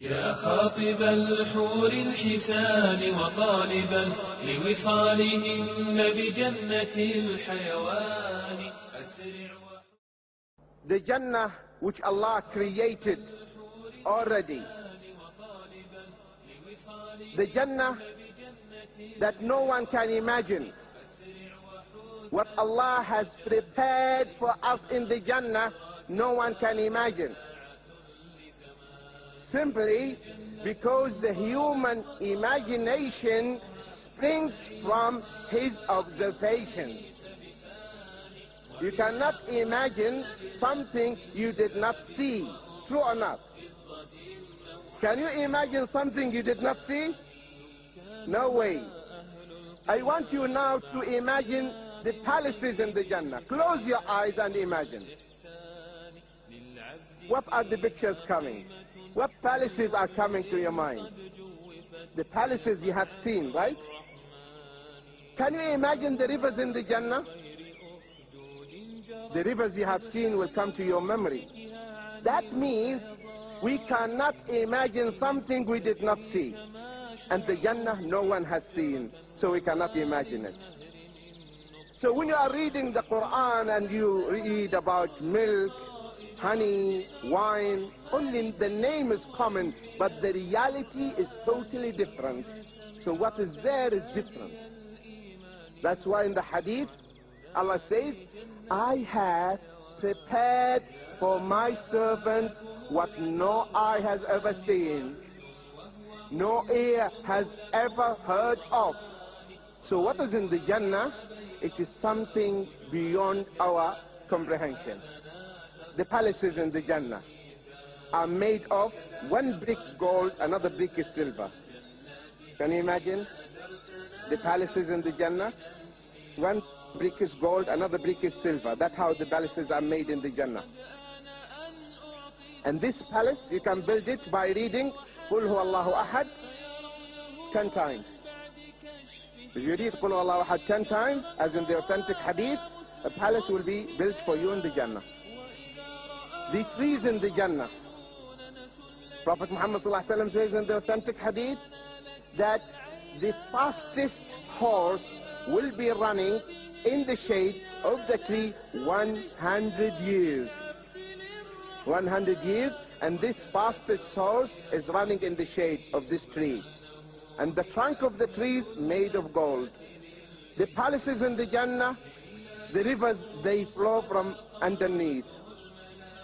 يا خاطب الحور الحسان وطالبا لوصالهن بجنة الحيوان أسرع. The Jannah which Allah created already, the Jannah that no one can imagine. What Allah has prepared for us in the Jannah, no one can imagine. Simply because the human imagination springs from his observations. You cannot imagine something you did not see. True or not? Can you imagine something you did not see? No way. I want you now to imagine the palaces in the Jannah. Close your eyes and imagine. What are the pictures coming? What palaces are coming to your mind? The palaces you have seen, right? Can you imagine the rivers in the Jannah? The rivers you have seen will come to your memory. That means we cannot imagine something we did not see. And the Jannah no one has seen, so we cannot imagine it. So when you are reading the Quran and you read about milk, honey, wine, only the name is common, but the reality is totally different. So what is there is different. That's why in the hadith, Allah says, I have prepared for my servants what no eye has ever seen, no ear has ever heard of. So what is in the Jannah? It is something beyond our comprehension. The palaces in the Jannah are made of one brick gold, another brick is silver. Can you imagine? The palaces in the Jannah, one brick is gold, another brick is silver. That's how the palaces are made in the Jannah. And this palace, you can build it by reading Qul Huwallahu Ahad 10 times. If you read Qul Huwallahu Ahad 10 times, as in the authentic hadith, a palace will be built for you in the Jannah. The trees in the Jannah. Prophet Muhammad ﷺ says in the authentic hadith that the fastest horse will be running in the shade of the tree 100 years. 100 years, and this fastest horse is running in the shade of this tree. And the trunk of the tree is made of gold. The palaces in the Jannah, the rivers, they flow from underneath.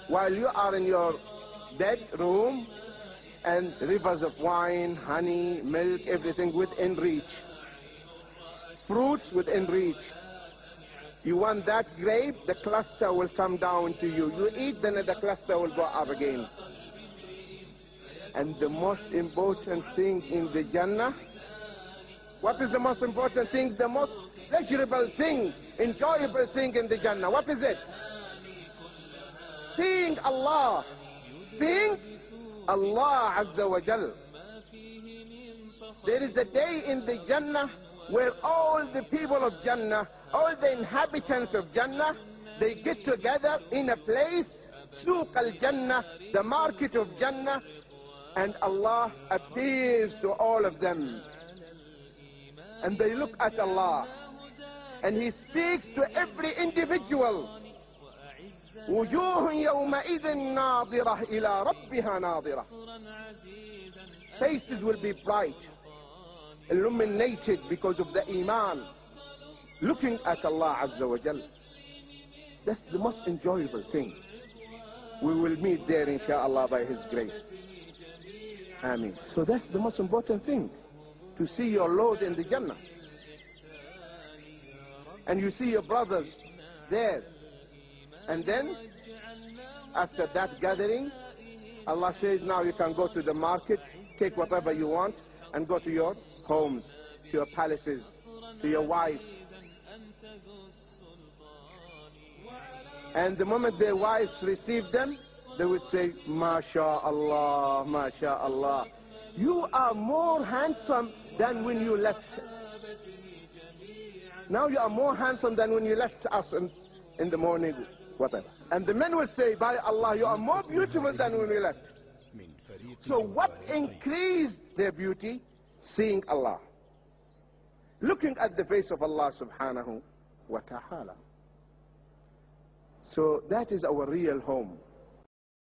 While you are in your bedroom, and rivers of wine, honey, milk, everything within reach. Fruits within reach. You want that grape, the cluster will come down to you. You eat, then the cluster will go up again. And the most important thing in the Jannah, what is the most important thing? The most pleasurable thing, enjoyable thing in the Jannah. What is it? Seeing Allah. Seeing Allah Azza wa Jal. There is a day in the Jannah where all the people of Jannah, all the inhabitants of Jannah, they get together in a place, Suq al-Jannah, the market of Jannah, and Allah appears to all of them. And they look at Allah, and He speaks to every individual. وجوه يومئذ ناظرة إلى ربها ناظرة. Faces will be bright, illuminated because of the Iman, looking at Allah Azza wa Jal. That's the most enjoyable thing. We will meet there inshallah by His grace. Ameen. So that's the most important thing, to see your Lord in the Jannah. And you see your brothers there. And then, after that gathering, Allah says, now you can go to the market, take whatever you want, and go to your homes, to your palaces, to your wives. And the moment their wives receive them, they would say, MashaAllah, MashaAllah. You are more handsome than when you left. Now you are more handsome than when you left us in the morning. Whatever. And the men will say, by Allah, you are more beautiful than when we left. So what increased their beauty? Seeing Allah, looking at the face of Allah subhanahu wa ta'ala. So that is our real home.